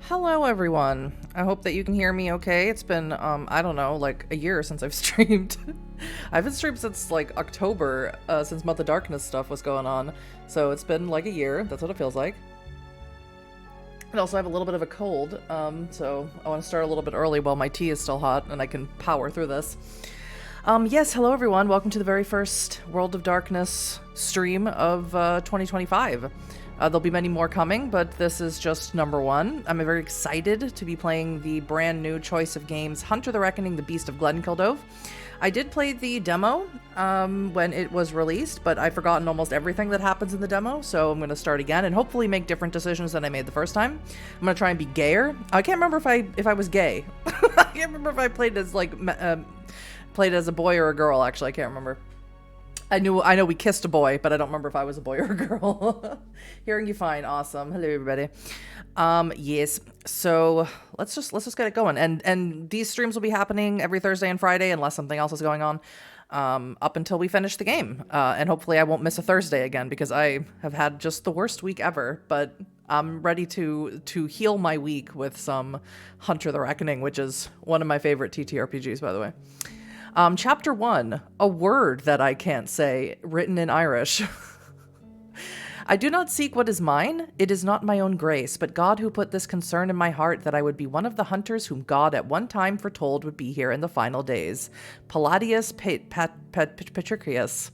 Hello everyone. I hope that you can hear me okay. It's been, I don't know, like a year since I've streamed. I haven't streamed since like October, since Month of Darkness stuff was going on. So it's been like a year. That's what it feels like. I also have a little bit of a cold, so I want to start a little bit early while my tea is still hot and I can power through this. Yes, hello everyone. Welcome to the very first World of Darkness stream of 2025. There'll be many more coming, but this is just number one. I'm very excited to be playing the brand new choice of games, Hunter the Reckoning, the Beast of Glenkildove. I did play the demo when it was released, but I've forgotten almost everything that happens in the demo, so I'm going to start again and hopefully make different decisions than I made the first time. I'm going to try and be gayer. I can't remember if I was gay. I can't remember if I played as played as a boy or a girl. Actually, I can't remember. I know we kissed a boy, but I don't remember if I was a boy or a girl. Hearing you fine, awesome. Hello everybody. Yes. So let's just get it going. And these streams will be happening every Thursday and Friday unless something else is going on. Up until we finish the game. And hopefully I won't miss a Thursday again because I have had just the worst week ever, but I'm ready to heal my week with some Hunter the Reckoning, which is one of my favorite TTRPGs, by the way. Chapter 1, a word that I can't say, written in Irish. I do not seek what is mine. It is not my own grace, but God who put this concern in my heart that I would be one of the hunters whom God at one time foretold would be here in the final days. Palladius Patricius.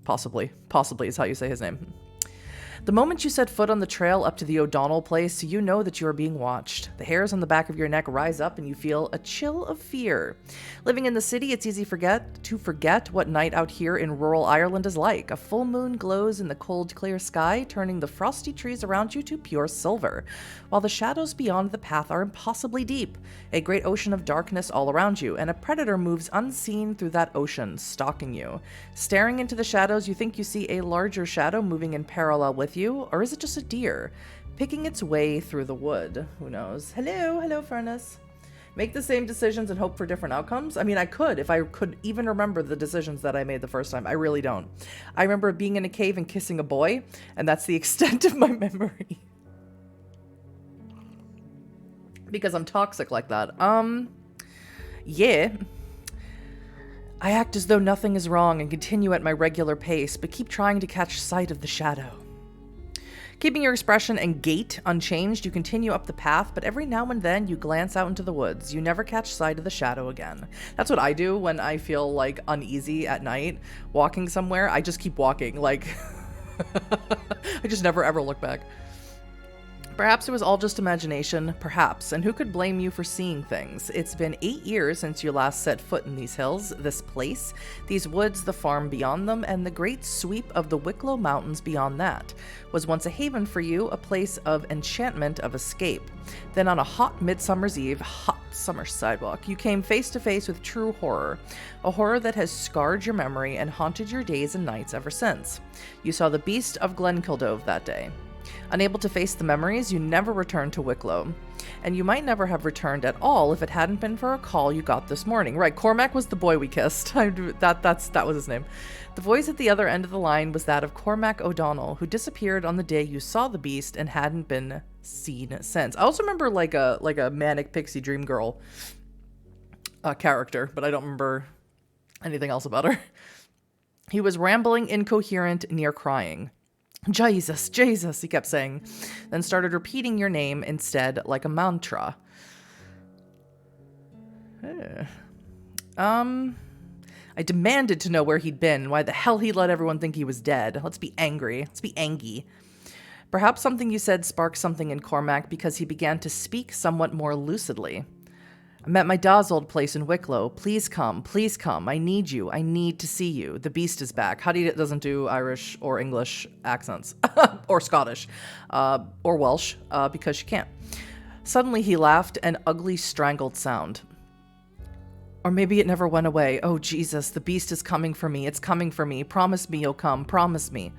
Possibly is how you say his name. The moment you set foot on the trail up to the O'Donnell place, you know that you are being watched. The hairs on the back of your neck rise up and you feel a chill of fear. Living in the city, it's easy to forget what night out here in rural Ireland is like. A full moon glows in the cold, clear sky, turning the frosty trees around you to pure silver, while the shadows beyond the path are impossibly deep. A great ocean of darkness all around you, and a predator moves unseen through that ocean, stalking you. Staring into the shadows, you think you see a larger shadow moving in parallel with you, or is it just a deer picking its way through the wood? Who knows? Hello, Furnace. Make the same decisions and hope for different outcomes? I mean, I could, if I could even remember the decisions that I made the first time. I really don't. I remember being in a cave and kissing a boy, and that's the extent of my memory. Because I'm toxic like that. Yeah. I act as though nothing is wrong and continue at my regular pace, but keep trying to catch sight of the shadow. Keeping your expression and gait unchanged, you continue up the path, but every now and then you glance out into the woods. You never catch sight of the shadow again. That's what I do when I feel, like, uneasy at night, walking somewhere. I just keep walking, like, I just never ever look back. Perhaps it was all just imagination, perhaps, and who could blame you for seeing things? It's been 8 years since you last set foot in these hills, this place, these woods, the farm beyond them, and the great sweep of the Wicklow Mountains beyond that. Was once a haven for you, a place of enchantment, of escape. Then on a hot midsummer's eve, hot summer sidewalk, you came face to face with true horror, a horror that has scarred your memory and haunted your days and nights ever since. You saw the Beast of Glenkildove that day. Unable to face the memories, you never returned to Wicklow. And you might never have returned at all if it hadn't been for a call you got this morning. Right, Cormac was the boy we kissed. That was his name. The voice at the other end of the line was that of Cormac O'Donnell, who disappeared on the day you saw the beast and hadn't been seen since. I also remember like a manic pixie dream girl character, but I don't remember anything else about her. He was rambling, incoherent, near crying. Jesus, he kept saying, then started repeating your name instead like a mantra. I demanded to know where he'd been and why the hell he'd let everyone think he was dead. Let's be angry. Let's be angy. Perhaps something you said sparked something in Cormac because he began to speak somewhat more lucidly. I'm at my da's old place in Wicklow. Please come. I need you. I need to see you. The beast is back. Huddy doesn't do Irish or English accents. Or Scottish. Or Welsh, because she can't. Suddenly he laughed, an ugly, strangled sound. Or maybe it never went away. Oh, Jesus, the beast is coming for me. It's coming for me. Promise me you'll come. Promise me.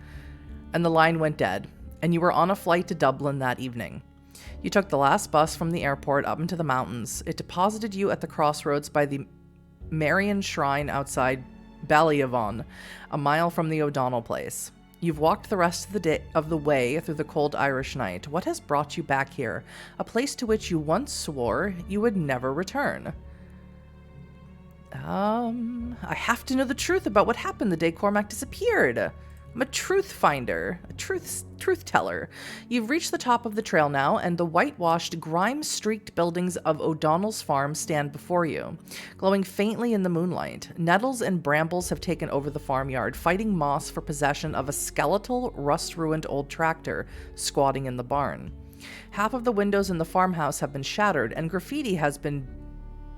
And the line went dead, and you were on a flight to Dublin that evening. You took the last bus from the airport up into the mountains. It deposited you at the crossroads by the Marian Shrine outside Ballyavon, a mile from the O'Donnell place. You've walked the rest of the way through the cold Irish night. What has brought you back here? A place to which you once swore you would never return. I have to know the truth about what happened the day Cormac disappeared. I'm a truth finder, a truth teller. You've reached the top of the trail now, and the whitewashed, grime-streaked buildings of O'Donnell's farm stand before you, glowing faintly in the moonlight. Nettles and brambles have taken over the farmyard, fighting moss for possession of a skeletal, rust-ruined old tractor squatting in the barn. Half of the windows in the farmhouse have been shattered, and graffiti has been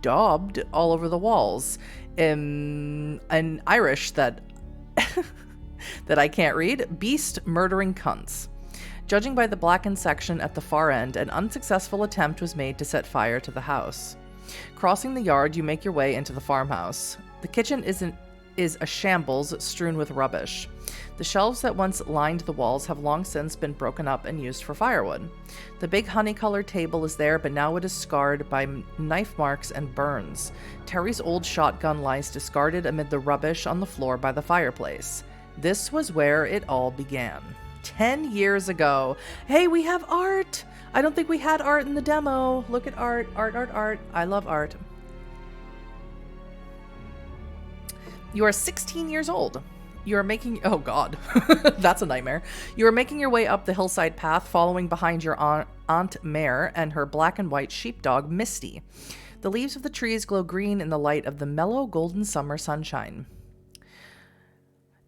daubed all over the walls in an Irish that that I can't read. Beast murdering cunts. Judging by the blackened section at the far end, an unsuccessful attempt was made to set fire to the house. Crossing the yard, you make your way into the farmhouse. The kitchen is a shambles strewn with rubbish. The shelves that once lined the walls have long since been broken up and used for firewood. The big honey-colored table is there, but now it is scarred by knife marks and burns. Terry's old shotgun lies discarded amid the rubbish on the floor by the fireplace. This was where it all began. 10 years ago. Hey, we have art! I don't think we had art in the demo. Look at art. Art. I love art. You are 16 years old. You are making... Oh, God. That's a nightmare. You are making your way up the hillside path, following behind your Aunt Mare and her black and white sheepdog, Misty. The leaves of the trees glow green in the light of the mellow golden summer sunshine.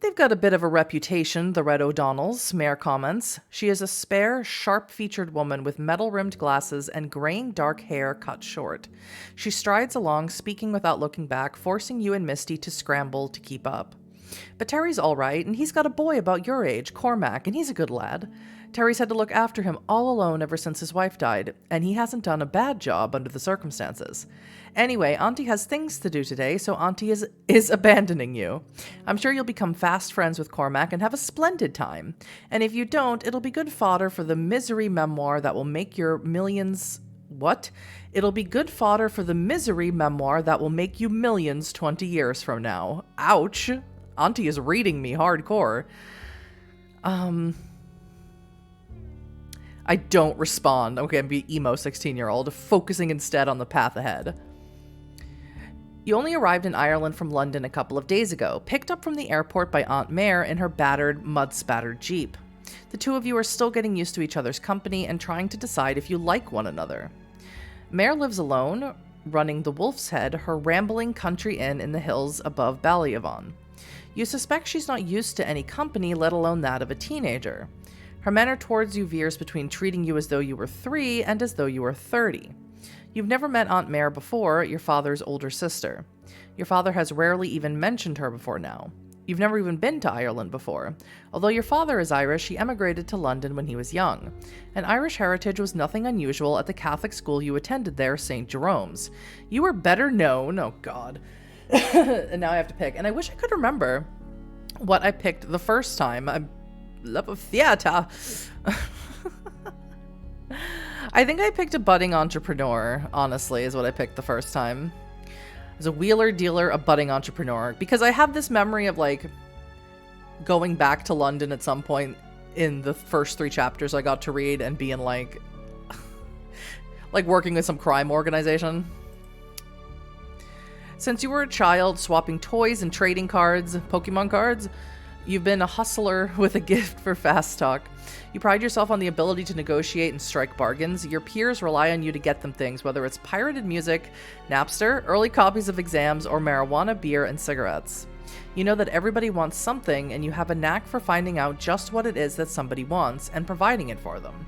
They've got a bit of a reputation, the Red O'Donnells, Mare comments. She is a spare, sharp-featured woman with metal-rimmed glasses and graying dark hair cut short. She strides along, speaking without looking back, forcing you and Misty to scramble to keep up. But Terry's all right, and he's got a boy about your age, Cormac, and he's a good lad. Terry's had to look after him all alone ever since his wife died, and he hasn't done a bad job under the circumstances. Anyway, Auntie has things to do today, so Auntie is abandoning you. I'm sure you'll become fast friends with Cormac and have a splendid time. And if you don't, it'll be good fodder for the misery memoir that will make your millions... What? It'll be good fodder for the misery memoir that will make you millions 20 years from now. Ouch! Auntie is reading me hardcore. I don't respond. Okay, I'm being emo 16-year-old, focusing instead on the path ahead. You only arrived in Ireland from London a couple of days ago, picked up from the airport by Aunt Mare in her battered, mud-spattered Jeep. The two of you are still getting used to each other's company and trying to decide if you like one another. Mare lives alone, running the Wolf's Head, her rambling country inn in the hills above Ballyavon. You suspect she's not used to any company, let alone that of a teenager. Her manner towards you veers between treating you as though you were 3 and as though you were 30. You've never met Aunt Mare before, your father's older sister. Your father has rarely even mentioned her before now. You've never even been to Ireland before. Although your father is Irish, he emigrated to London when he was young. And Irish heritage was nothing unusual at the Catholic school you attended there, St. Jerome's. You were better known, oh God. And now I have to pick. And I wish I could remember what I picked the first time. I love of theater. I think I picked a budding entrepreneur, honestly, is what I picked the first time. As a wheeler dealer, a budding entrepreneur. Because I have this memory of, like, going back to London at some point in the first 3 chapters I got to read and being, like, like working with some crime organization. Since you were a child, swapping toys and trading cards, Pokemon cards, you've been a hustler with a gift for fast talk. You pride yourself on the ability to negotiate and strike bargains. Your peers rely on you to get them things, whether it's pirated music, Napster, early copies of exams, or marijuana, beer, and cigarettes. You know that everybody wants something, and you have a knack for finding out just what it is that somebody wants and providing it for them.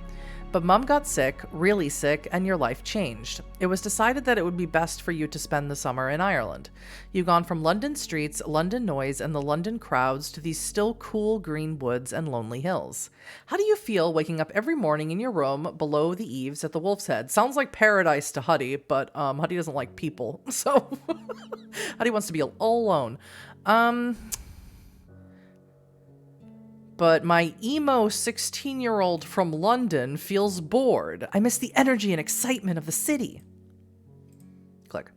But Mum got sick, really sick, and your life changed. It was decided that it would be best for you to spend the summer in Ireland. You've gone from London streets, London noise, and the London crowds to these still cool green woods and lonely hills. How do you feel waking up every morning in your room below the eaves at the Wolf's Head? Sounds like paradise to Huddy, but Huddy doesn't like people, so Huddy wants to be all alone. But my emo 16-year-old from London feels bored. I miss the energy and excitement of the city. Click.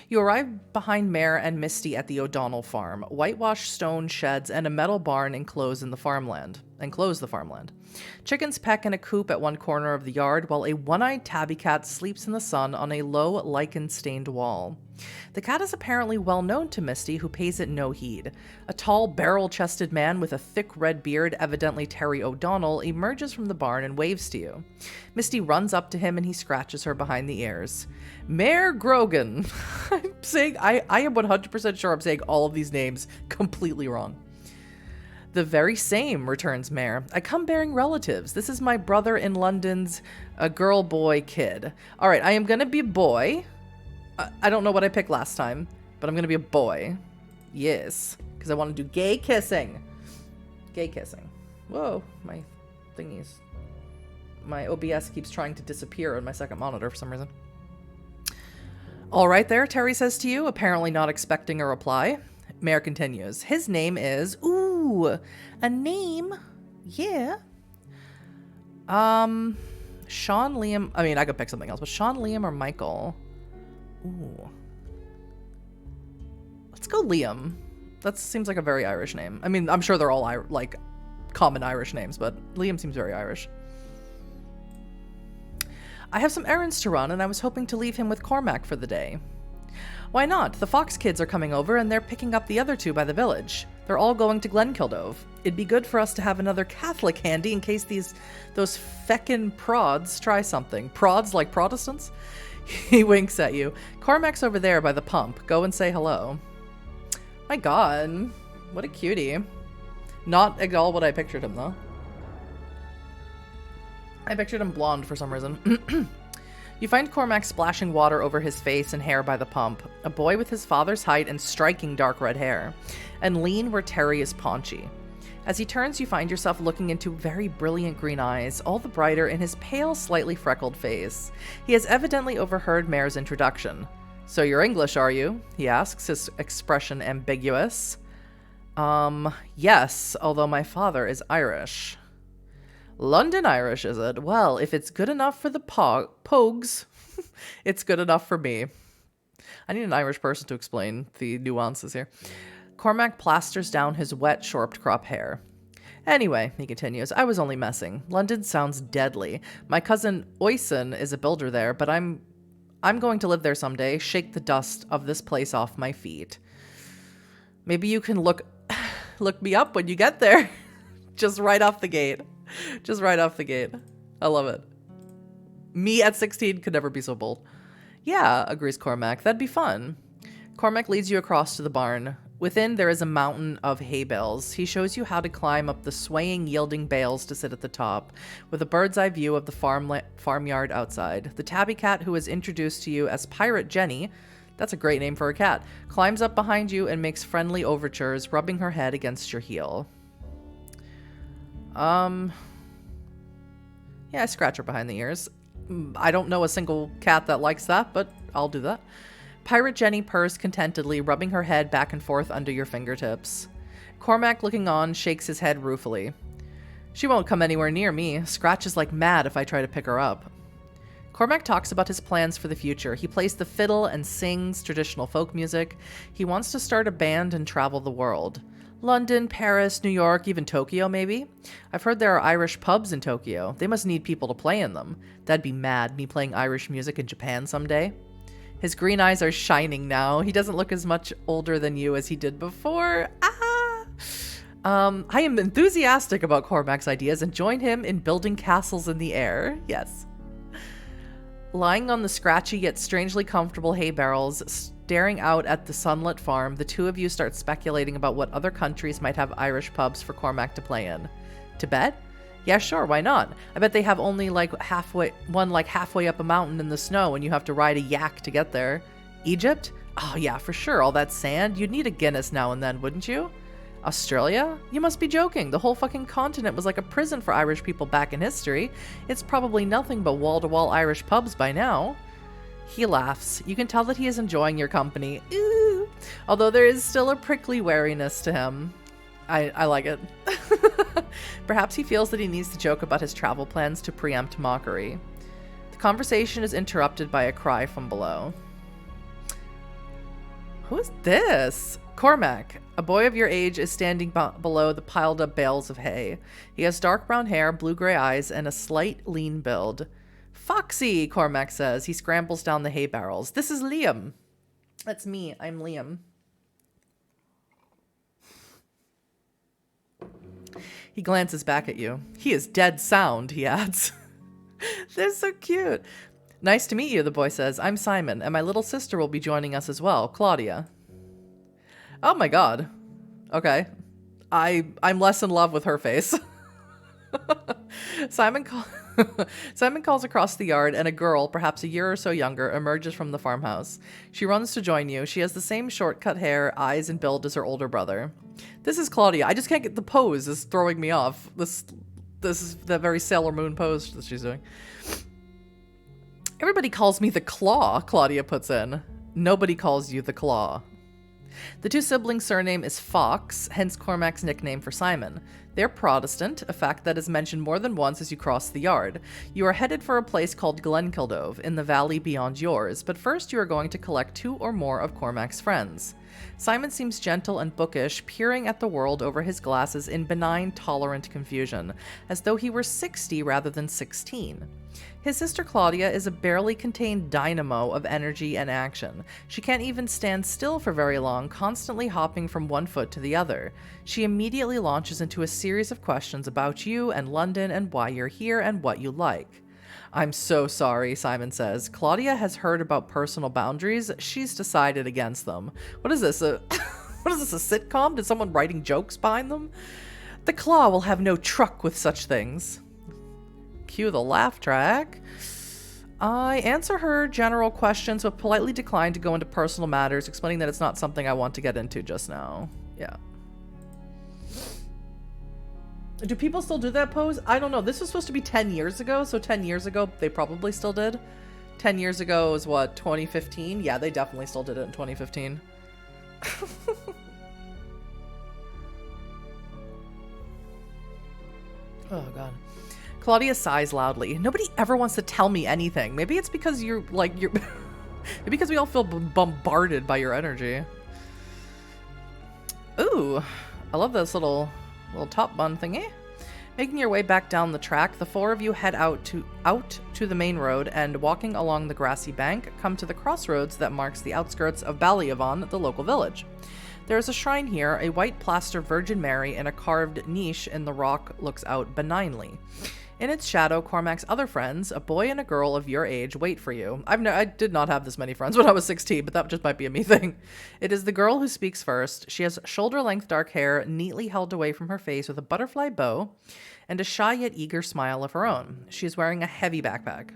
You arrive behind Mare and Misty at the O'Donnell farm, whitewashed stone sheds and a metal barn enclosed in the farmland. enclose the farmland. Chickens peck in a coop at one corner of the yard, while a one-eyed tabby cat sleeps in the sun on a low, lichen-stained wall. The cat is apparently well known to Misty, who pays it no heed. A tall, barrel-chested man with a thick red beard, evidently Terry O'Donnell, emerges from the barn and waves to you. Misty runs up to him and he scratches her behind the ears. Mayor Grogan. I am 100% sure I'm saying all of these names completely wrong. The very same, returns Mare. I come bearing relatives. This is my brother in London's girl, boy, kid. All right, I am going to be a boy. I don't know what I picked last time, but I'm going to be a boy. Yes, because I want to do gay kissing. Gay kissing. Whoa, my thingies. My OBS keeps trying to disappear on my second monitor for some reason. All right there, Terry says to you, apparently not expecting a reply. Mare continues. His name is... Ooh, a name? Yeah. Sean, Liam... I mean, I could pick something else, but Sean, Liam, or Michael? Ooh. Let's go Liam. That seems like a very Irish name. I mean, I'm sure they're all, like, common Irish names, but Liam seems very Irish. I have some errands to run, and I was hoping to leave him with Cormac for the day. Why not? The Fox kids are coming over, and they're picking up the other two by the village. They're all going to Glenkildove. It'd be good for us to have another Catholic handy in case those feckin' prods try something. Prods like Protestants? He winks at you. Cormac's over there by the pump. Go and say hello. My god. What a cutie. Not at all what I pictured him, though. I pictured him blonde for some reason. You find Cormac splashing water over his face and hair by the pump, a boy with his father's height and striking dark red hair, and lean where Terry is paunchy. As he turns, you find yourself looking into very brilliant green eyes, all the brighter in his pale, slightly freckled face. He has evidently overheard Mare's introduction. So you're English, are you? He asks, his expression ambiguous. Yes, although my father is Irish. London Irish, is it? Well, if it's good enough for the pogues, it's good enough for me. I need an Irish person to explain the nuances here. Cormac plasters down his wet, shorped crop hair. Anyway, he continues, I was only messing. London sounds deadly. My cousin Oisin is a builder there, but I'm going to live there someday, shake the dust of this place off my feet. Maybe you can look me up when you get there. Just right off the gate. Just right off the gate. I love it. Me at 16 could never be so bold. Yeah, agrees Cormac. That'd be fun. Cormac leads you across to the barn. Within, there is a mountain of hay bales. He shows you how to climb up the swaying, yielding bales to sit at the top, with a bird's-eye view of the farmyard outside. The tabby cat, who is introduced to you as Pirate Jenny, that's a great name for a cat, climbs up behind you and makes friendly overtures, rubbing her head against your heel. Yeah, I scratch her behind the ears. I don't know a single cat that likes that, but I'll do that. Pirate Jenny purrs contentedly, rubbing her head back and forth under your fingertips. Cormac, looking on, shakes his head ruefully. She won't come anywhere near me. Scratches like mad if I try to pick her up. Cormac talks about his plans for the future. He plays the fiddle and sings traditional folk music. He wants to start a band and travel the world. London, Paris, New York, even Tokyo, maybe? I've heard there are Irish pubs in Tokyo. They must need people to play in them. That'd be mad, me playing Irish music in Japan someday. His green eyes are shining now. He doesn't look as much older than you as he did before. I am enthusiastic about Cormac's ideas and join him in building castles in the air. Yes. Lying on the scratchy yet strangely comfortable hay barrels, staring out at the sunlit farm, the two of you start speculating about what other countries might have Irish pubs for Cormac to play in. Tibet? Yeah, sure, why not? I bet they have only halfway up a mountain in the snow and you have to ride a yak to get there. Egypt? Oh yeah, for sure, all that sand. You'd need a Guinness now and then, wouldn't you? Australia? You must be joking. The whole fucking continent was like a prison for Irish people back in history. It's probably nothing but wall-to-wall Irish pubs by now. He laughs. You can tell that he is enjoying your company. Ooh. Although there is still a prickly wariness to him. I like it. Perhaps he feels that he needs to joke about his travel plans to preempt mockery. The conversation is interrupted by a cry from below. Who's this? Cormac, a boy of your age, is standing below the piled up bales of hay. He has dark brown hair, blue-gray eyes, and a slight lean build. Foxy, Cormac says. He scrambles down the hay barrels. This is Liam. That's me. I'm Liam. He glances back at you. He is dead sound, he adds. They're so cute. Nice to meet you, the boy says. I'm Simon, and my little sister will be joining us as well, Claudia. Oh my god. Okay. I'm less in love with her face. Simon calls across the yard, and a girl, perhaps a year or so younger, emerges from the farmhouse. She runs to join you. She has the same short-cut hair, eyes, and build as her older brother. This is Claudia. I just can't get the pose. It's throwing me off. This is the very Sailor Moon pose that she's doing. Everybody calls me the Claw, Claudia puts in. Nobody calls you the Claw. The two siblings' surname is Fox, hence Cormac's nickname for Simon. They're Protestant, a fact that is mentioned more than once as you cross the yard. You are headed for a place called Glenkildove, in the valley beyond yours, but first you are going to collect 2 or more of Cormac's friends. Simon seems gentle and bookish, peering at the world over his glasses in benign, tolerant confusion, as though he were 60 rather than 16. His sister Claudia is a barely contained dynamo of energy and action. She can't even stand still for very long, constantly hopping from one foot to the other. She immediately launches into a series of questions about you and London and why you're here and what you like. I'm so sorry, Simon says. Claudia has heard about personal boundaries. She's decided against them. What is this? What is this, a sitcom? Did someone writing jokes behind them? The Claw will have no truck with such things. Cue the laugh track. I answer her general questions, but politely decline to go into personal matters, explaining that it's not something I want to get into just now. Yeah. Do people still do that pose? I don't know. This was supposed to be 10 years ago, so 10 years ago, they probably still did. 10 years ago is what, 2015? Yeah, they definitely still did it in 2015. Oh, God. Claudia sighs loudly. Nobody ever wants to tell me anything. Maybe it's because you're maybe because we all feel bombarded by your energy. Ooh, I love this little top bun thingy. Making your way back down the track, the 4 of you head out to the main road and, walking along the grassy bank, come to the crossroads that marks the outskirts of Ballyavon, the local village. There is a shrine here. A white plaster Virgin Mary in a carved niche in the rock looks out benignly. In its shadow, Cormac's other friends, a boy and a girl of your age, wait for you. I did not have this many friends when I was 16, but that just might be a me thing. It is the girl who speaks first. She has shoulder-length dark hair, neatly held away from her face with a butterfly bow, and a shy yet eager smile of her own. She is wearing a heavy backpack.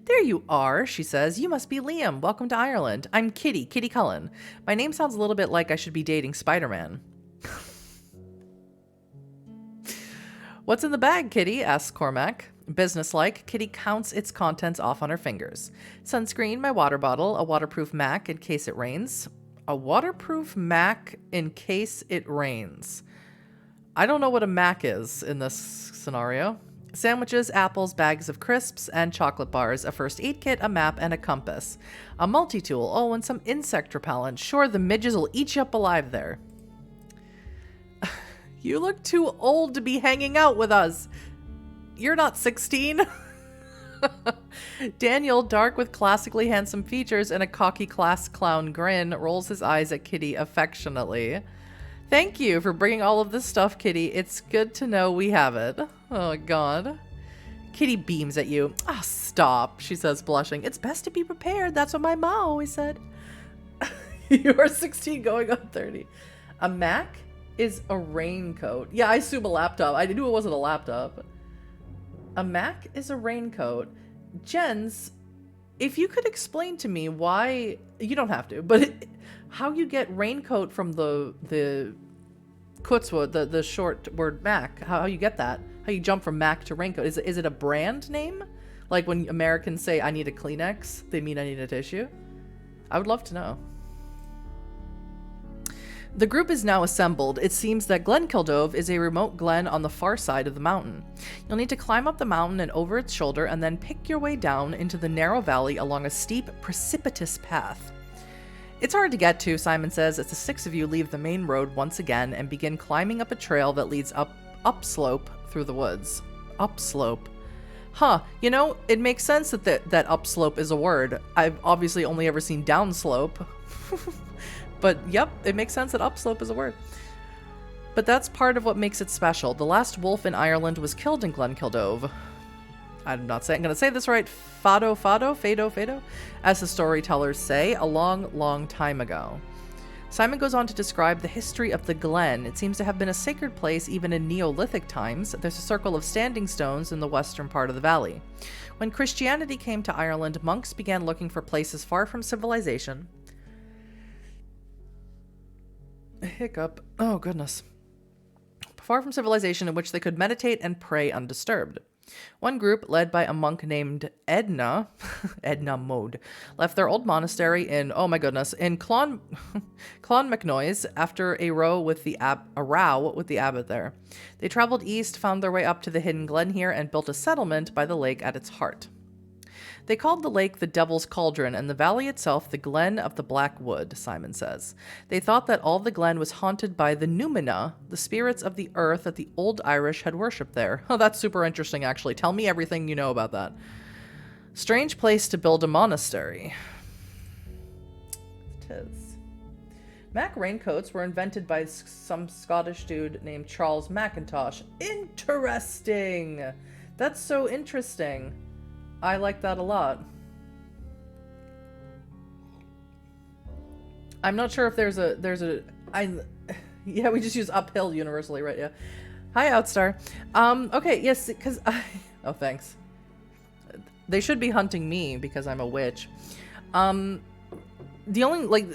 There you are, she says. You must be Liam. Welcome to Ireland. I'm Kitty Cullen. My name sounds a little bit like I should be dating Spider-Man. What's in the bag, Kitty? Asks Cormac. Businesslike, Kitty counts its contents off on her fingers. Sunscreen, my water bottle, a waterproof Mac in case it rains. A waterproof Mac in case it rains. I don't know what a Mac is in this scenario. Sandwiches, apples, bags of crisps, and chocolate bars, a first aid kit, a map, and a compass. A multi-tool, oh, and some insect repellent. Sure, the midges will eat you up alive there. You look too old to be hanging out with us. You're not 16. Daniel, dark with classically handsome features and a cocky class clown grin, rolls his eyes at Kitty affectionately. Thank you for bringing all of this stuff, Kitty. It's good to know we have it. Oh, God. Kitty beams at you. Ah, oh, stop, she says, blushing. It's best to be prepared. That's what my mom always said. You are 16 going on 30. A Mac is a raincoat. Yeah, I assume a laptop. I knew it wasn't a laptop. A Mac is a raincoat. Jens, if you could explain to me why, you don't have to, but how you get raincoat from the Kutzwood, the short word Mac, how you get that, how you jump from Mac to raincoat. Is it a brand name? Like when Americans say, I need a Kleenex, they mean I need a tissue? I would love to know. The group is now assembled. It seems that Glenkildove is a remote glen on the far side of the mountain. You'll need to climb up the mountain and over its shoulder and then pick your way down into the narrow valley along a steep, precipitous path. It's hard to get to, Simon says, as the six of you leave the main road once again and begin climbing up a trail that leads upslope through the woods. Upslope. Huh, you know, it makes sense that upslope is a word. I've obviously only ever seen downslope. But yep, it makes sense that upslope is a word. But that's part of what makes it special. The last wolf in Ireland was killed in Glenkildove. I'm going to say this right. Fado, as the storytellers say, a long, long time ago. Simon goes on to describe the history of the Glen. It seems to have been a sacred place even in Neolithic times. There's a circle of standing stones in the western part of the valley. When Christianity came to Ireland, monks began looking for places far from civilization. Hiccup. Oh, goodness. Far from civilization in which they could meditate and pray undisturbed. One group, led by a monk named Aine, Edna Mode, left their old monastery in, oh my goodness, in Clonmacnoise after a row with the abbot there. They traveled east, found their way up to the hidden glen here, and built a settlement by the lake at its heart. They called the lake the Devil's Cauldron, and the valley itself the Glen of the Black Wood, Simon says. They thought that all the glen was haunted by the Numina, the spirits of the earth that the old Irish had worshipped there. Oh, that's super interesting, actually. Tell me everything you know about that. Strange place to build a monastery. It is. Mac raincoats were invented by some Scottish dude named Charles Mackintosh. Interesting! That's so interesting. I like that a lot. I'm not sure if yeah, we just use uphill universally, right? Yeah. Hi, Outstar. Okay, yes, because oh, thanks. They should be hunting me because I'm a witch. The only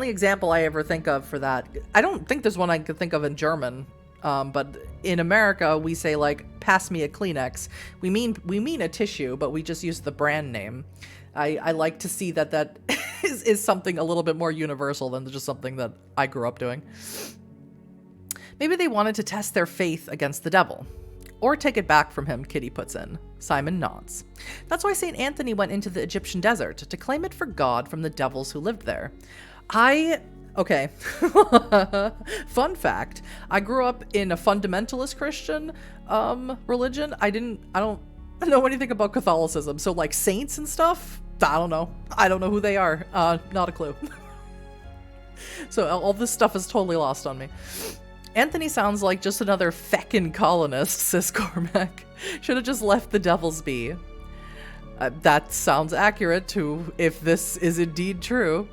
example I ever think of for that, I don't think there's one I could think of in German. But in America, we say, like, pass me a Kleenex. We mean a tissue, but we just use the brand name. I like to see that is something a little bit more universal than just something that I grew up doing. Maybe they wanted to test their faith against the devil. Or take it back from him, Kitty puts in. Simon nods. That's why St. Anthony went into the Egyptian desert, to claim it for God from the devils who lived there. Okay. Fun fact. I grew up in a fundamentalist Christian religion. I don't know anything about Catholicism. So like saints and stuff, I don't know. I don't know who they are. Not a clue. So all this stuff is totally lost on me. Anthony sounds like just another feckin' colonist, says Cormac. Should have just left the devils be. That sounds accurate to if this is indeed true.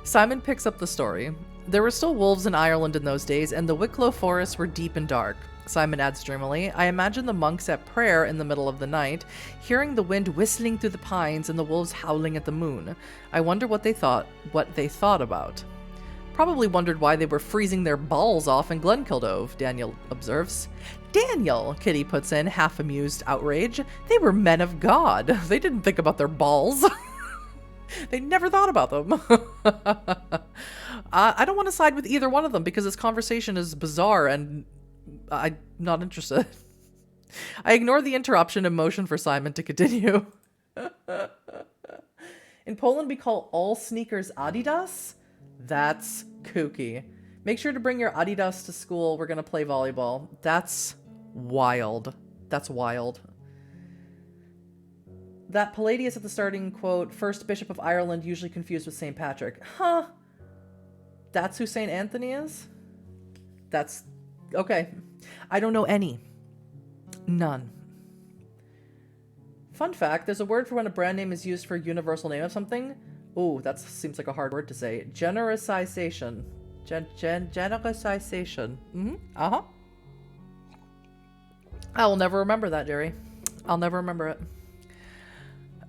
Simon picks up the story. There were still wolves in Ireland in those days, and the Wicklow forests were deep and dark. Simon adds dreamily, I imagine the monks at prayer in the middle of the night, hearing the wind whistling through the pines and the wolves howling at the moon. I wonder what they thought about. Probably wondered why they were freezing their balls off in Glenkildove, Daniel observes. Daniel, Kitty puts in, half amused outrage. They were men of God. They didn't think about their balls. They never thought about them. I don't want to side with either one of them because this conversation is bizarre and I'm not interested. I ignore the interruption and motion for Simon to continue. In Poland, we call all sneakers Adidas. That's kooky. Make sure to bring your Adidas to school. We're going to play volleyball. That's wild. That's wild. That Palladius at the starting quote, first bishop of Ireland, usually confused with St. Patrick. Huh. That's who St. Anthony is? That's... okay. I don't know any. None. Fun fact, there's a word for when a brand name is used for a universal name of something. Ooh, that seems like a hard word to say. Genericization. Genericization. Uh-huh. I will never remember that, Jerry. I'll never remember it.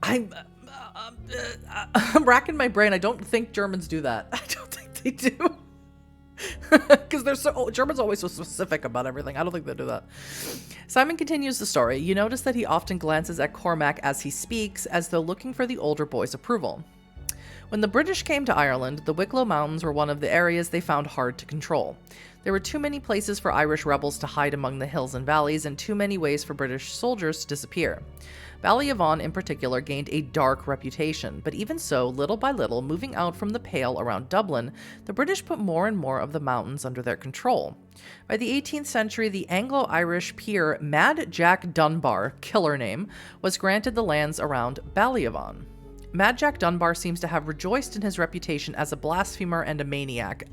I'm racking my brain. I don't think Germans do that. I don't think they do. Because Germans are always so specific about everything. I don't think they do that. Simon continues the story. You notice that he often glances at Cormac as he speaks, as though looking for the older boy's approval. When the British came to Ireland, the Wicklow Mountains were one of the areas they found hard to control. There were too many places for Irish rebels to hide among the hills and valleys, and too many ways for British soldiers to disappear. Ballyavon in particular gained a dark reputation, but even so, little by little, moving out from the Pale around Dublin, the British put more and more of the mountains under their control. By the 18th century, the Anglo-Irish peer Mad Jack Dunbar, killer name, was granted the lands around Ballyavon. Mad Jack Dunbar seems to have rejoiced in his reputation as a blasphemer and a maniac.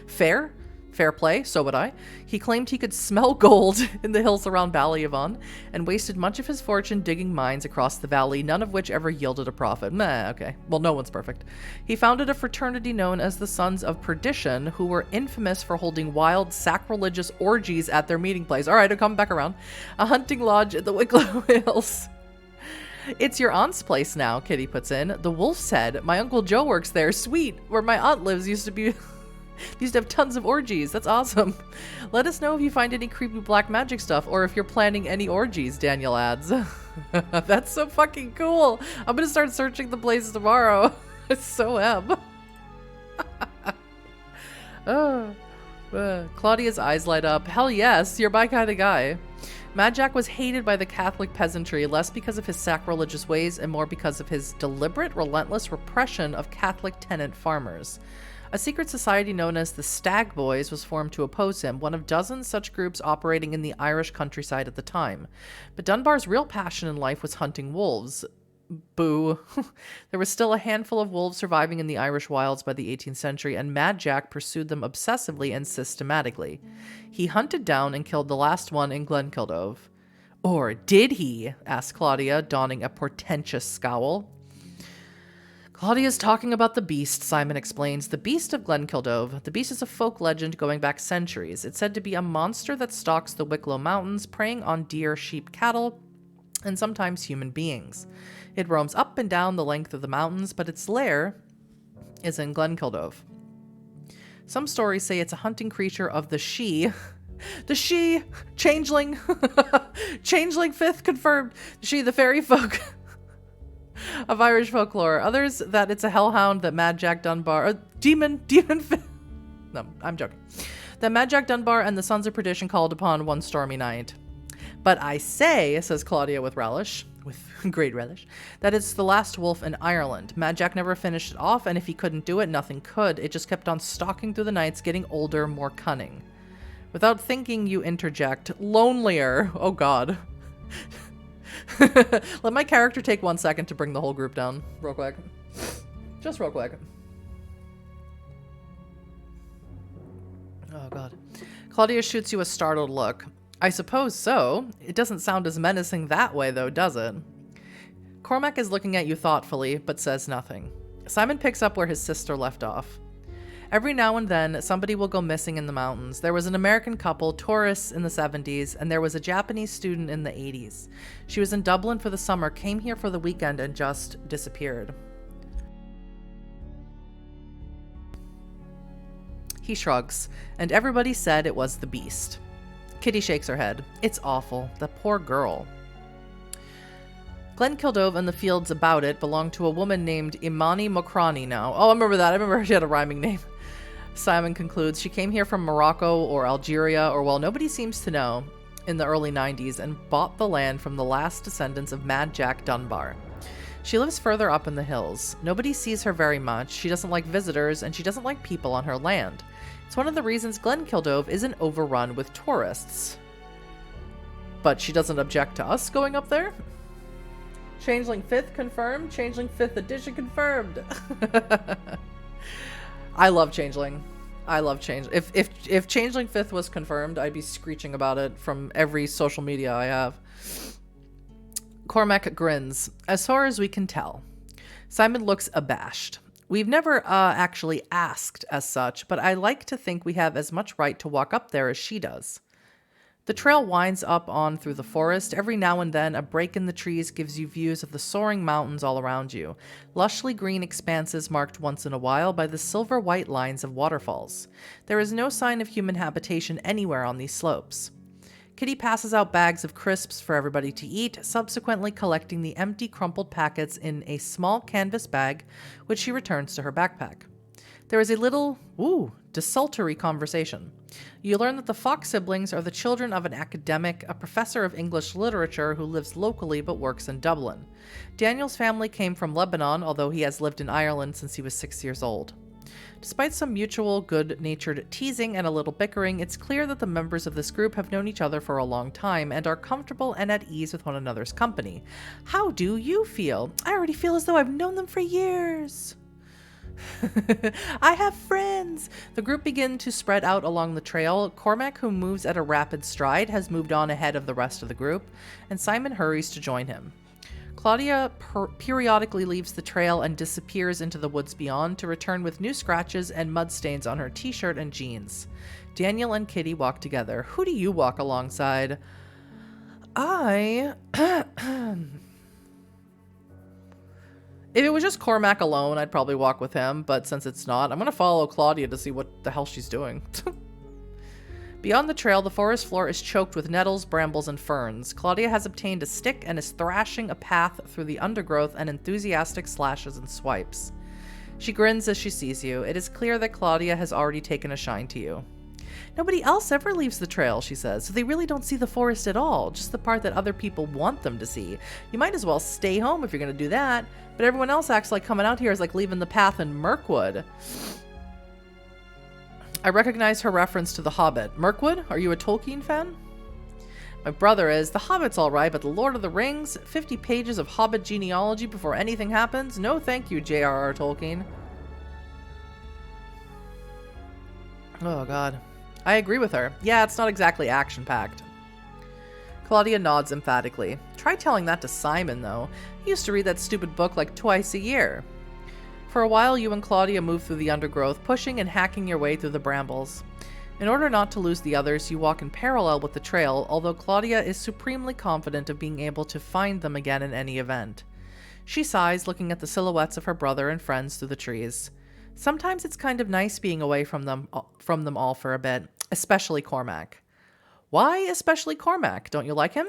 Fair? Fair play, so would I. He claimed he could smell gold in the hills around Ballyavon, and wasted much of his fortune digging mines across the valley, none of which ever yielded a profit. Meh, okay. Well, no one's perfect. He founded a fraternity known as the Sons of Perdition, who were infamous for holding wild, sacrilegious orgies at their meeting place. Alright, I'll come back around. A hunting lodge at the Wicklow Hills. It's your aunt's place now, Kitty puts in. The Wolf's Head. My Uncle Joe works there. Sweet. Where my aunt lives used to have tons of orgies. That's awesome. Let us know if you find any creepy black magic stuff, or if you're planning any orgies, Daniel adds. That's so fucking cool. I'm gonna start searching the place tomorrow. It's so ebb. Claudia's eyes light up. Hell yes, you're my kind of guy. Mad Jack was hated by the Catholic peasantry, less because of his sacrilegious ways and more because of his deliberate, relentless repression of Catholic tenant farmers. A secret society known as the Stag Boys was formed to oppose him, one of dozens such groups operating in the Irish countryside at the time. But Dunbar's real passion in life was hunting wolves. Boo. There was still a handful of wolves surviving in the Irish wilds by the 18th century, and Mad Jack pursued them obsessively and systematically. He hunted down and killed the last one in Glenkildove. Or did he? Asked Claudia, donning a portentous scowl. Claudia's talking about the Beast, Simon explains. The Beast of Glenkildove. The Beast is a folk legend going back centuries. It's said to be a monster that stalks the Wicklow Mountains, preying on deer, sheep, cattle, and sometimes human beings. It roams up and down the length of the mountains, but its lair is in Glenkildove. Some stories say it's a hunting creature of the She. The She! Changeling! Changeling 5th confirmed! She, the fairy folk of Irish folklore. Others that it's a hellhound that Mad Jack Dunbar... Demon... No, I'm joking. That Mad Jack Dunbar and the Sons of Perdition called upon one stormy night. But I say, says Claudia with relish, with great relish, that it's the last wolf in Ireland. Mad Jack never finished it off, and if he couldn't do it, nothing could. It just kept on stalking through the nights, getting older, more cunning. Without thinking, you interject, lonelier. Oh god. Let my character take 1 second to bring the whole group down. Real quick. Just real quick. Oh god. Claudia shoots you a startled look. I suppose so. It doesn't sound as menacing that way, though, does it? Cormac is looking at you thoughtfully, but says nothing. Simon picks up where his sister left off. Every now and then, somebody will go missing in the mountains. There was an American couple, tourists in the 70s, and there was a Japanese student in the 80s. She was in Dublin for the summer, came here for the weekend, and just disappeared. He shrugs, and everybody said it was the Beast. Kitty shakes her head. It's awful. The poor girl. Glenkildove and the fields about it belonged to a woman named Imani Mokrani now. Oh, I remember that. I remember she had a rhyming name. Simon concludes she came here from Morocco or Algeria or, well, nobody seems to know, in the early 90s and bought the land from the last descendants of Mad Jack Dunbar. She lives further up in the hills. Nobody sees her very much. She doesn't like visitors, and she doesn't like people on her land. It's one of the reasons Glenkildove isn't overrun with tourists. But she doesn't object to us going up there? Changeling 5th confirmed. Changeling 5th edition confirmed. I love Changeling. I love Changeling. If Changeling 5th was confirmed, I'd be screeching about it from every social media I have. Cormac grins. As far as we can tell. Simon looks abashed. We've never actually asked as such, but I like to think we have as much right to walk up there as she does. The trail winds up on through the forest. Every now and then, a break in the trees gives you views of the soaring mountains all around you, lushly green expanses marked once in a while by the silver-white lines of waterfalls. There is no sign of human habitation anywhere on these slopes. Kitty passes out bags of crisps for everybody to eat, subsequently collecting the empty, crumpled packets in a small canvas bag, which she returns to her backpack. There is a little, desultory conversation. You learn that the Fox siblings are the children of an academic, a professor of English literature who lives locally but works in Dublin. Daniel's family came from Lebanon, although he has lived in Ireland since he was 6 years old. Despite some mutual, good-natured teasing and a little bickering, it's clear that the members of this group have known each other for a long time and are comfortable and at ease with one another's company. How do you feel? I already feel as though I've known them for years. I have friends! The group begin to spread out along the trail. Cormac, who moves at a rapid stride, has moved on ahead of the rest of the group, and Simon hurries to join him. Claudia periodically leaves the trail and disappears into the woods beyond, to return with new scratches and mud stains on her t-shirt and jeans. Daniel and Kitty walk together. Who do you walk alongside? If it was just Cormac alone, I'd probably walk with him, but since it's not, I'm going to follow Claudia to see what the hell she's doing. Beyond the trail, the forest floor is choked with nettles, brambles, and ferns. Claudia has obtained a stick and is thrashing a path through the undergrowth and enthusiastic slashes and swipes. She grins as she sees you. It is clear that Claudia has already taken a shine to you. Nobody else ever leaves the trail, she says, so they really don't see the forest at all, just the part that other people want them to see. You might as well stay home if you're going to do that, but everyone else acts like coming out here is like leaving the path in Mirkwood. I recognize her reference to The Hobbit. Mirkwood, are you a Tolkien fan? My brother is. The Hobbit's alright, but The Lord of the Rings? 50 pages of Hobbit genealogy before anything happens? No thank you, J.R.R. Tolkien. Oh god. I agree with her. Yeah, it's not exactly action-packed. Claudia nods emphatically. Try telling that to Simon, though. He used to read that stupid book like twice a year. For a while, you and Claudia move through the undergrowth, pushing and hacking your way through the brambles. In order not to lose the others, you walk in parallel with the trail, although Claudia is supremely confident of being able to find them again in any event. She sighs, looking at the silhouettes of her brother and friends through the trees. Sometimes it's kind of nice being away from them all for a bit, especially Cormac. Why especially Cormac? Don't you like him?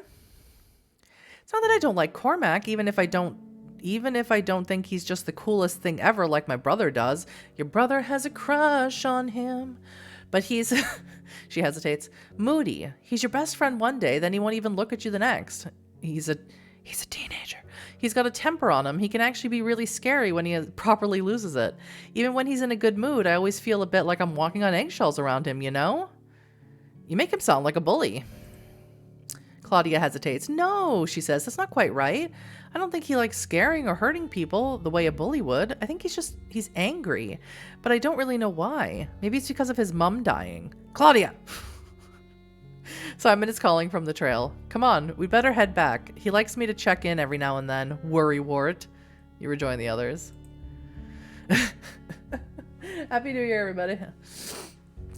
It's not that I don't like Cormac, even if I don't think he's just the coolest thing ever like my brother does. Your brother has a crush on him. But he's, she hesitates, moody. He's your best friend one day, then he won't even look at you the next. He's a teenager. He's got a temper on him. He can actually be really scary when he properly loses it. Even when he's in a good mood, I always feel a bit like I'm walking on eggshells around him, you know? You make him sound like a bully. Claudia hesitates. No, she says, that's not quite right. I don't think he likes scaring or hurting people the way a bully would. I think he's angry, but I don't really know why. Maybe it's because of his mum dying. Claudia! Simon is calling from the trail. Come on, we'd better head back. He likes me to check in every now and then. Worrywart. You rejoin the others. Happy New Year, everybody.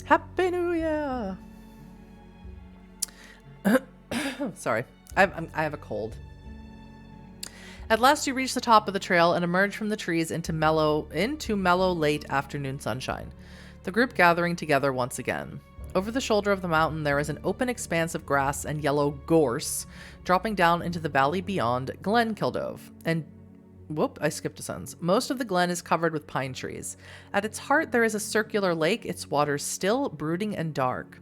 Happy New Year. Sorry, I have a cold. At last you reach the top of the trail and emerge from the trees into mellow late afternoon sunshine. The group gathering together once again. Over the shoulder of the mountain there is an open expanse of grass and yellow gorse dropping down into the valley beyond Glenkildove. And whoop, I skipped a sentence. Most of the glen is covered with pine trees. At its heart there is a circular lake, its waters still, brooding and dark.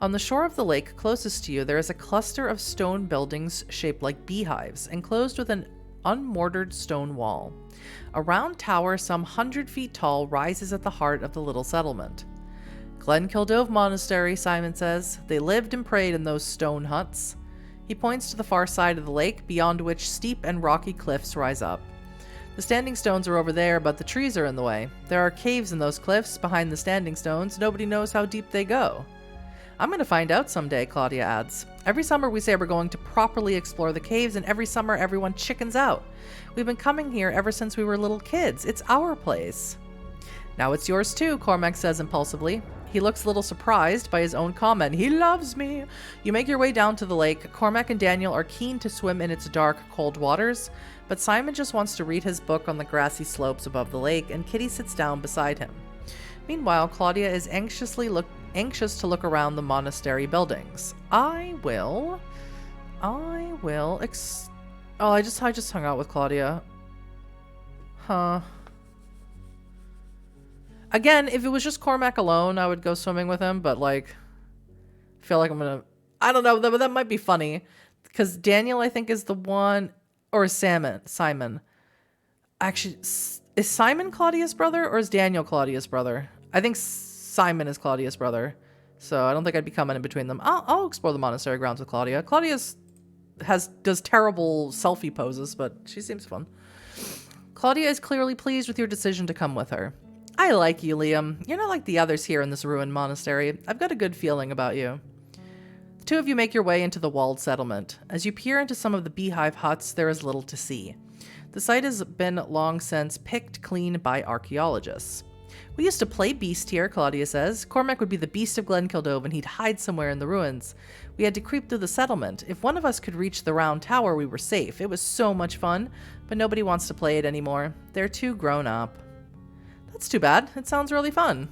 On the shore of the lake closest to you there is a cluster of stone buildings shaped like beehives, enclosed with an unmortared stone wall. A round tower some 100 feet tall rises at the heart of the little settlement. Glenkildove Monastery, Simon says. They lived and prayed in those stone huts. He points to the far side of the lake, beyond which steep and rocky cliffs rise up. The standing stones are over there, but the trees are in the way. There are caves in those cliffs behind the standing stones. Nobody knows how deep they go. I'm going to find out someday, Claudia adds. Every summer we say we're going to properly explore the caves, and every summer everyone chickens out. We've been coming here ever since we were little kids. It's our place. Now it's yours too, Cormac says impulsively. He looks a little surprised by his own comment. He loves me. You make your way down to the lake. Cormac and Daniel are keen to swim in its dark, cold waters, but Simon just wants to read his book on the grassy slopes above the lake, and Kitty sits down beside him. Meanwhile, Claudia is anxiously anxious to look around the monastery buildings. I will... Oh, I just hung out with Claudia. Huh. Again, if it was just Cormac alone, I would go swimming with him, but, like, I feel like I'm gonna... I don't know, but that might be funny. Because Daniel, I think, is the one... Or Simon. Actually, is Simon Claudia's brother, or is Daniel Claudia's brother? I think Simon is Claudia's brother. So I don't think I'd be coming in between them. I'll explore the monastery grounds with Claudia. Claudia does terrible selfie poses, but she seems fun. Claudia is clearly pleased with your decision to come with her. I like you, Liam. You're not like the others here in this ruined monastery. I've got a good feeling about you. The two of you make your way into the walled settlement. As you peer into some of the beehive huts, there is little to see. The site has been long since picked clean by archaeologists. We used to play Beast here, Claudia says. Cormac would be the Beast of Glenkildove and he'd hide somewhere in the ruins. We had to creep through the settlement. If one of us could reach the round tower, we were safe. It was so much fun, but nobody wants to play it anymore. They're too grown up. That's too bad. It sounds really fun.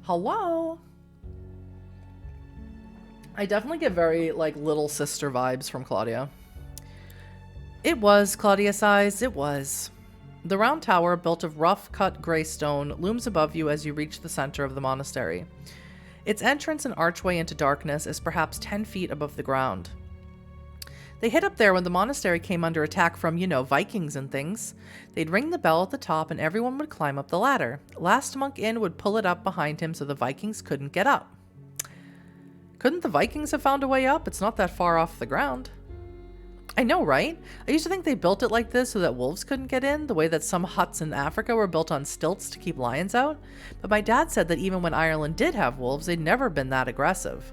Hello? I definitely get very, like, little sister vibes from Claudia. It was, Claudia sighs. It was. The round tower, built of rough-cut gray stone, looms above you as you reach the center of the monastery. Its entrance and archway into darkness is perhaps 10 feet above the ground. They hid up there when the monastery came under attack from, you know, Vikings and things. They'd ring the bell at the top and everyone would climb up the ladder. Last monk in would pull it up behind him so the Vikings couldn't get up. Couldn't the Vikings have found a way up? It's not that far off the ground. I know, right? I used to think they built it like this so that wolves couldn't get in, the way that some huts in Africa were built on stilts to keep lions out. But my dad said that even when Ireland did have wolves, they'd never been that aggressive.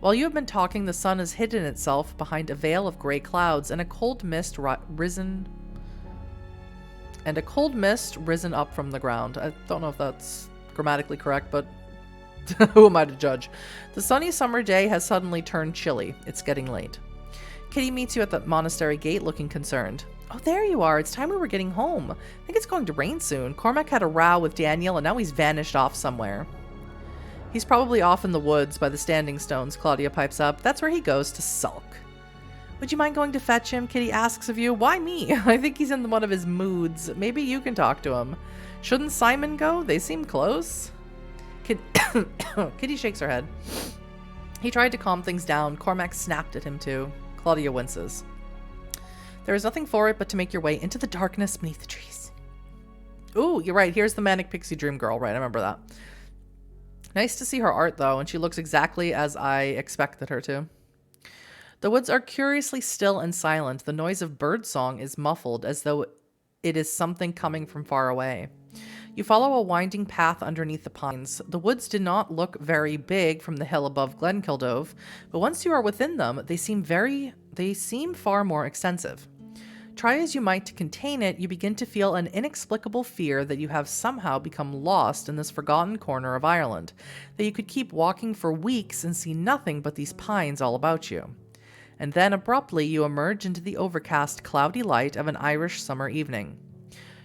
While you have been talking, the sun has hidden itself behind a veil of gray clouds, and a cold mist risen up from the ground. I don't know if that's grammatically correct, but who am I to judge? The sunny summer day has suddenly turned chilly. It's getting late. Kitty meets you at the monastery gate looking concerned. Oh, there you are. It's time we were getting home. I think it's going to rain soon. Cormac had a row with Daniel and now he's vanished off somewhere. He's probably off in the woods by the standing stones, Claudia pipes up. That's where he goes to sulk. Would you mind going to fetch him? Kitty asks of you. Why me? I think he's in one of his moods. Maybe you can talk to him. Shouldn't Simon go? They seem close. Kitty shakes her head. He tried to calm things down. Cormac snapped at him too. Claudia winces. There is nothing for it but to make your way into the darkness beneath the trees. Ooh, you're right. Here's the Manic Pixie Dream Girl. Right, I remember that. Nice to see her art, though, and she looks exactly as I expected her to. The woods are curiously still and silent. The noise of birdsong is muffled, as though it is something coming from far away. You follow a winding path underneath the pines. The woods do not look very big from the hill above Glenkildove, but once you are within them, they seem far more extensive. Try as you might to contain it, you begin to feel an inexplicable fear that you have somehow become lost in this forgotten corner of Ireland, that you could keep walking for weeks and see nothing but these pines all about you. And then abruptly you emerge into the overcast, cloudy light of an Irish summer evening.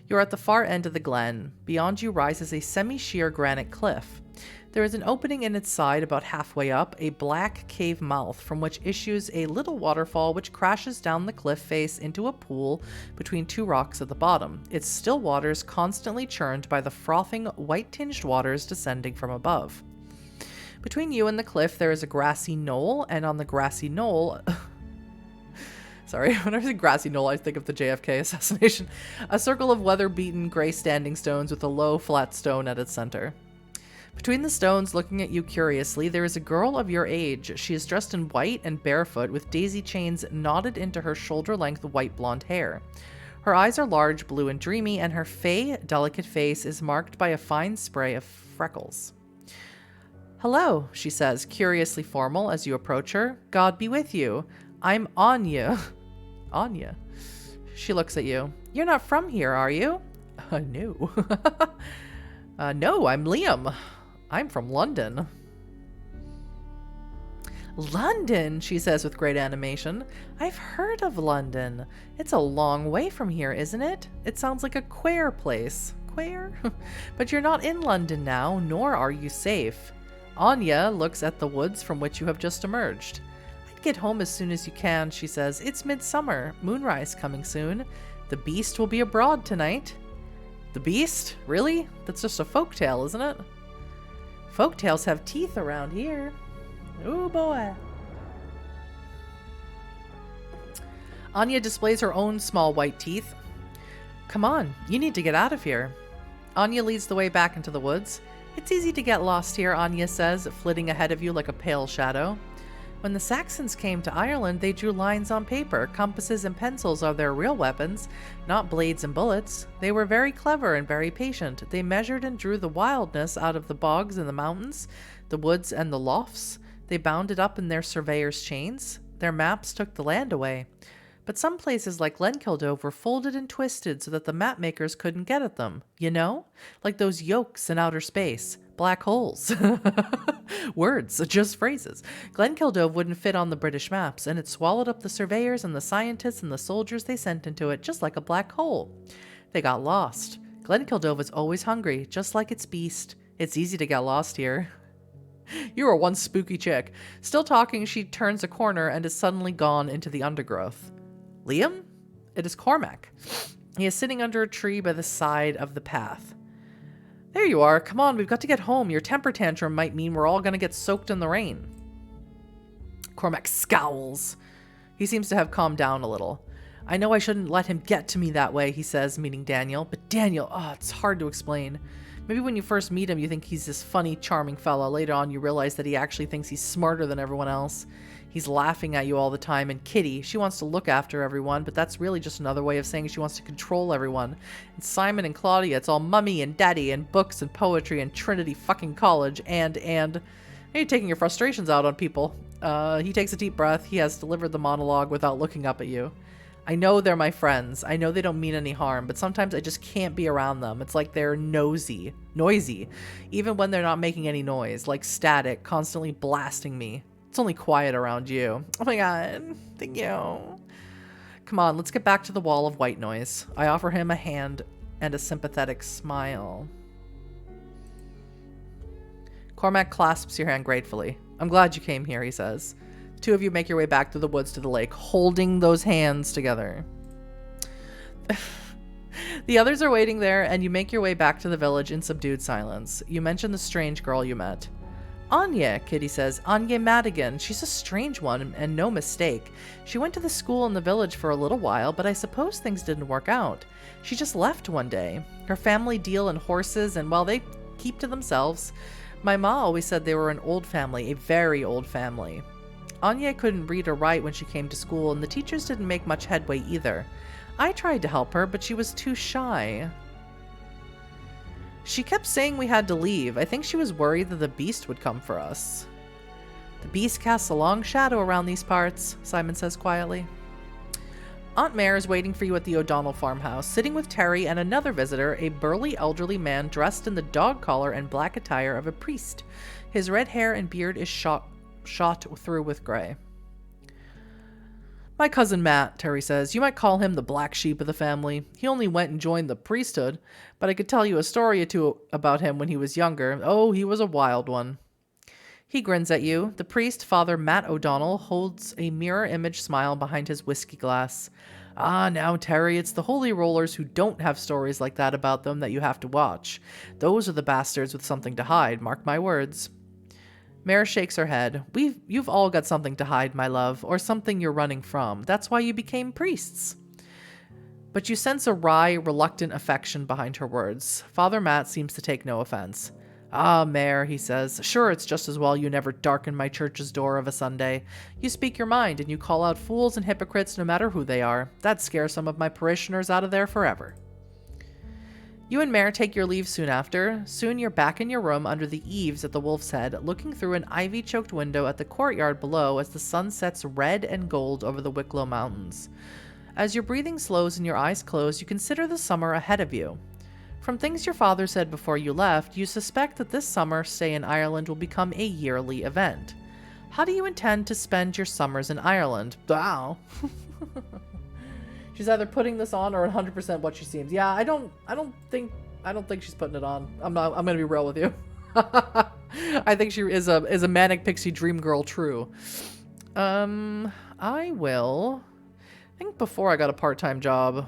You're at the far end of the glen. Beyond you rises a semi-sheer granite cliff. There is an opening in its side about halfway up, a black cave mouth from which issues a little waterfall which crashes down the cliff face into a pool between two rocks at the bottom, its still waters constantly churned by the frothing, white-tinged waters descending from above. Between you and the cliff there is a grassy knoll, and on the grassy knoll... Sorry, whenever I say grassy knoll, I think of the JFK assassination. A circle of weather-beaten gray standing stones with a low, flat stone at its center. Between the stones, looking at you curiously, there is a girl of your age. She is dressed in white and barefoot, with daisy chains knotted into her shoulder-length white blonde hair. Her eyes are large, blue, and dreamy, and her delicate face is marked by a fine spray of freckles. Hello, she says, curiously formal as you approach her. God be with you. I'm Aine. Aine. She looks at you. You're not from here, are you? No. No, I'm Liam. I'm from London. London, she says with great animation. I've heard of London. It's a long way from here, isn't it? It sounds like a queer place. Where? But you're not in London now, nor are you safe. Aine looks at the woods from which you have just emerged. I'd get home as soon as you can, she says. It's midsummer. Moonrise coming soon. The Beast will be abroad tonight. The Beast? Really? That's just a folktale, isn't it? Folktales have teeth around here. Ooh, boy. Aine displays her own small white teeth. Come on, you need to get out of here. Aine leads the way back into the woods. It's easy to get lost here, Aine says, flitting ahead of you like a pale shadow. When the Saxons came to Ireland, they drew lines on paper. Compasses and pencils are their real weapons, not blades and bullets. They were very clever and very patient. They measured and drew the wildness out of the bogs and the mountains, the woods and the lofts. They bound it up in their surveyors' chains. Their maps took the land away. But some places like Glenkildove were folded and twisted so that the map makers couldn't get at them. You know? Like those yolks in outer space. Black holes. Words, just phrases. Glenkildove wouldn't fit on the British maps, and it swallowed up the surveyors and the scientists and the soldiers they sent into it, just like a black hole. They got lost. Glenkildove is always hungry, just like its beast. It's easy to get lost here. You are one spooky chick. Still talking, she turns a corner and is suddenly gone into the undergrowth. Liam? It is Cormac. He is sitting under a tree by the side of the path. There you are. Come on, we've got to get home. Your temper tantrum might mean we're all going to get soaked in the rain. Cormac scowls. He seems to have calmed down a little. I know I shouldn't let him get to me that way, he says, meaning Daniel. But Daniel, it's hard to explain. Maybe when you first meet him, you think he's this funny, charming fella. Later on, you realize that he actually thinks he's smarter than everyone else. He's laughing at you all the time, and Kitty, she wants to look after everyone, but that's really just another way of saying she wants to control everyone. And Simon and Claudia, it's all mummy and daddy and books and poetry and Trinity fucking college and you're taking your frustrations out on people. He takes a deep breath. He has delivered the monologue without looking up at you. I know they're my friends. I know they don't mean any harm, but sometimes I just can't be around them. It's like they're noisy, even when they're not making any noise, like static, constantly blasting me. It's only quiet around you. Oh my god. Thank you. Come on, let's get back to the wall of white noise. I offer him a hand and a sympathetic smile. Cormac clasps your hand gratefully. I'm glad you came here, he says. The two of you make your way back through the woods to the lake, holding those hands together. The others are waiting there, and you make your way back to the village in subdued silence. You mention the strange girl you met. Aine, Kitty says. Aine Madigan. She's a strange one, and no mistake. She went to the school in the village for a little while, but I suppose things didn't work out. She just left one day. Her family deal in horses, and well, they keep to themselves. My ma always said they were an old family, a very old family. Aine couldn't read or write when she came to school, and the teachers didn't make much headway either. I tried to help her, but she was too shy. She kept saying we had to leave. I think she was worried that the Beast would come for us. The Beast casts a long shadow around these parts, Simon says quietly. Aunt Mare is waiting for you at the O'Donnell farmhouse, sitting with Terry and another visitor, a burly elderly man dressed in the dog collar and black attire of a priest. His red hair and beard is shot through with gray. My cousin Matt, Terry says. You might call him the black sheep of the family. He only went and joined the priesthood, but I could tell you a story or two about him when he was younger. Oh, he was a wild one. He grins at you. The priest, Father Matt O'Donnell, holds a mirror image smile behind his whiskey glass. Ah, now, Terry, it's the holy rollers who don't have stories like that about them that you have to watch. Those are the bastards with something to hide, mark my words. Mare shakes her head. You've all got something to hide, my love, or something you're running from. That's why you became priests. But you sense a wry, reluctant affection behind her words. Father Matt seems to take no offense. Ah, Mare, he says. Sure, it's just as well you never darken my church's door of a Sunday. You speak your mind, and you call out fools and hypocrites no matter who they are. That'd scare some of my parishioners out of there forever. You and Mare take your leave soon after. Soon you're back in your room under the eaves at the Wolf's Head, looking through an ivy-choked window at the courtyard below as the sun sets red and gold over the Wicklow Mountains. As your breathing slows and your eyes close, you consider the summer ahead of you. From things your father said before you left, you suspect that this summer stay in Ireland will become a yearly event. How do you intend to spend your summers in Ireland? Wow. She's either putting this on or 100% what she seems. Yeah, I don't think I don't think she's putting it on. I'm gonna be real with you. I think she is a manic pixie dream girl true. I will. I think before I got a part-time job,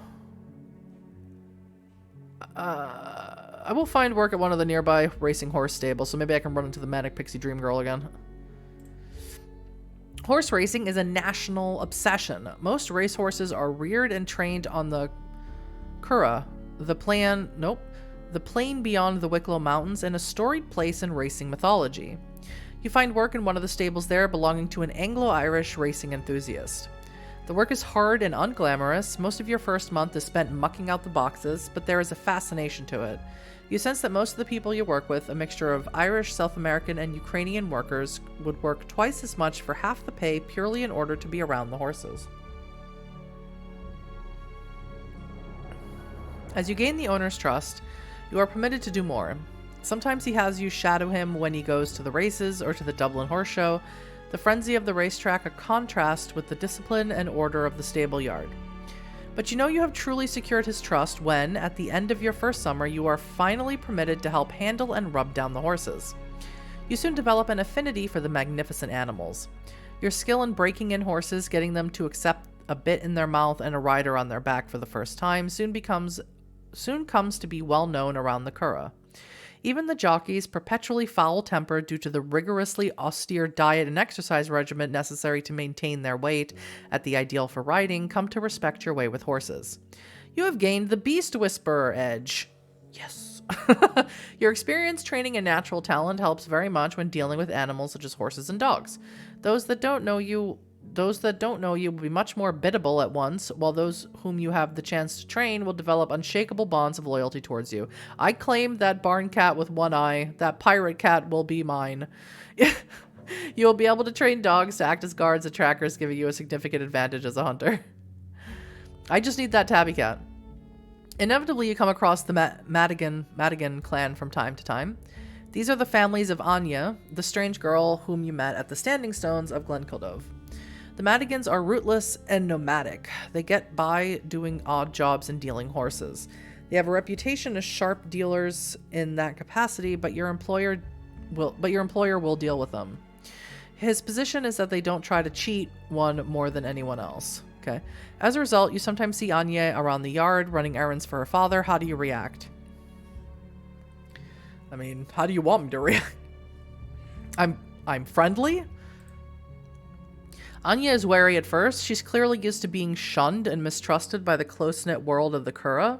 I will find work at one of the nearby racing horse stables, so maybe I can run into the manic pixie dream girl again. Horse racing is a national obsession. Most racehorses are reared and trained on the Curragh, the plain beyond the Wicklow Mountains, and a storied place in racing mythology. You find work in one of the stables there belonging to an Anglo-Irish racing enthusiast. The work is hard and unglamorous. Most of your first month is spent mucking out the boxes, but there is a fascination to it. You sense that most of the people you work with, a mixture of Irish, South American, and Ukrainian workers, would work twice as much for half the pay purely in order to be around the horses. As you gain the owner's trust, you are permitted to do more. Sometimes he has you shadow him when he goes to the races or to the Dublin Horse Show, the frenzy of the racetrack a contrast with the discipline and order of the stable yard. But you know you have truly secured his trust when, at the end of your first summer, you are finally permitted to help handle and rub down the horses. You soon develop an affinity for the magnificent animals. Your skill in breaking in horses, getting them to accept a bit in their mouth and a rider on their back for the first time, soon comes to be well known around the Curragh. Even the jockeys, perpetually foul-tempered due to the rigorously austere diet and exercise regimen necessary to maintain their weight at the ideal for riding, come to respect your way with horses. You have gained the Beast Whisperer edge. Yes. Your experience, training, and natural talent helps very much when dealing with animals such as horses and dogs. Those that don't know you will be much more biddable at once, while those whom you have the chance to train will develop unshakable bonds of loyalty towards you. I claim that barn cat with one eye. That pirate cat will be mine. You will be able to train dogs to act as guards and trackers, giving you a significant advantage as a hunter. I just need that tabby cat. Inevitably, you come across the Madigan clan from time to time. These are the families of Aine, the strange girl whom you met at the Standing Stones of Glenkildove. The Madigans are rootless and nomadic. They get by doing odd jobs and dealing horses. They have a reputation as sharp dealers in that capacity, but your employer will deal with them. His position is that they don't try to cheat one more than anyone else. Okay. As a result, you sometimes see Aine around the yard running errands for her father. How do you react? I mean, how do you want me to react? I'm friendly. Aine is wary at first. She's clearly used to being shunned and mistrusted by the close-knit world of the Curragh.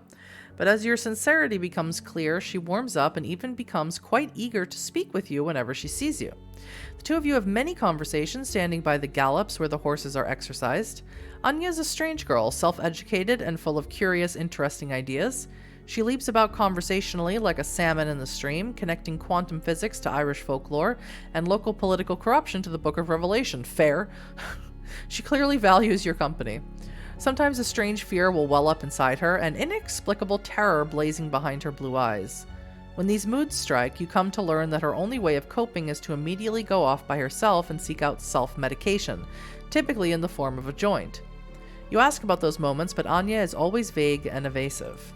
But as your sincerity becomes clear, she warms up and even becomes quite eager to speak with you whenever she sees you. The two of you have many conversations standing by the gallops where the horses are exercised. Aine is a strange girl, self-educated and full of curious, interesting ideas. She leaps about conversationally like a salmon in the stream, connecting quantum physics to Irish folklore and local political corruption to the Book of Revelation. Fair. She clearly values your company. Sometimes a strange fear will well up inside her, an inexplicable terror blazing behind her blue eyes. When these moods strike, you come to learn that her only way of coping is to immediately go off by herself and seek out self-medication, typically in the form of a joint. You ask about those moments, but Aine is always vague and evasive.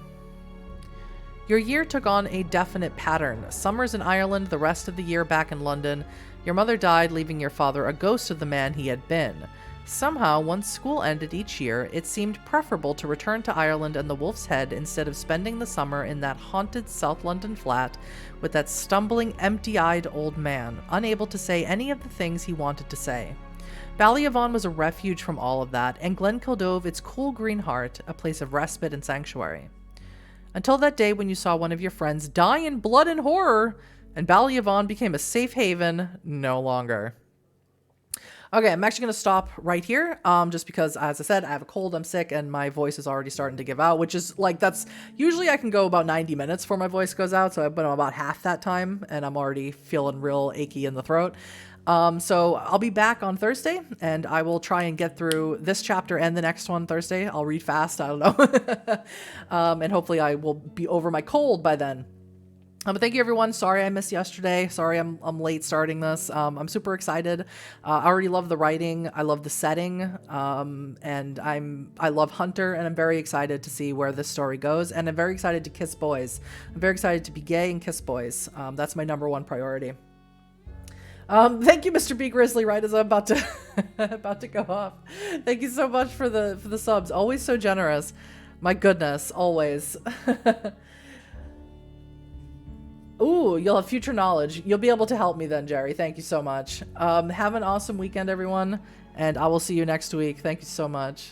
Your year took on a definite pattern. Summers in Ireland, the rest of the year back in London. Your mother died, leaving your father a ghost of the man he had been. Somehow, once school ended each year, it seemed preferable to return to Ireland and the Wolf's Head instead of spending the summer in that haunted South London flat with that stumbling, empty-eyed old man, unable to say any of the things he wanted to say. Ballyavon was a refuge from all of that, and Glenkildove its cool green heart, a place of respite and sanctuary. Until that day when you saw one of your friends die in blood and horror, and Ballyavon became a safe haven no longer. Okay, I'm actually going to stop right here, just because, as I said, I have a cold, I'm sick, and my voice is already starting to give out, which is, like, that's, usually I can go about 90 minutes before my voice goes out, so I've been about half that time, and I'm already feeling real achy in the throat. So I'll be back on Thursday, and I will try and get through this chapter and the next one Thursday. I'll read fast, I don't know. And hopefully I will be over my cold by then. But thank you, everyone. Sorry I missed yesterday. Sorry I'm late starting this. I'm super excited. I already love the writing. I love the setting. And I love Hunter, and I'm very excited to see where this story goes. And I'm very excited to kiss boys. I'm very excited to be gay and kiss boys. That's my #1 priority. Thank you, Mr. B Grizzly. Right as I'm about to about to go off. Thank you so much for the subs. Always so generous. My goodness, always. Ooh, you'll have future knowledge. You'll be able to help me then, Jerry. Thank you so much. Have an awesome weekend, everyone, and I will see you next week. Thank you so much.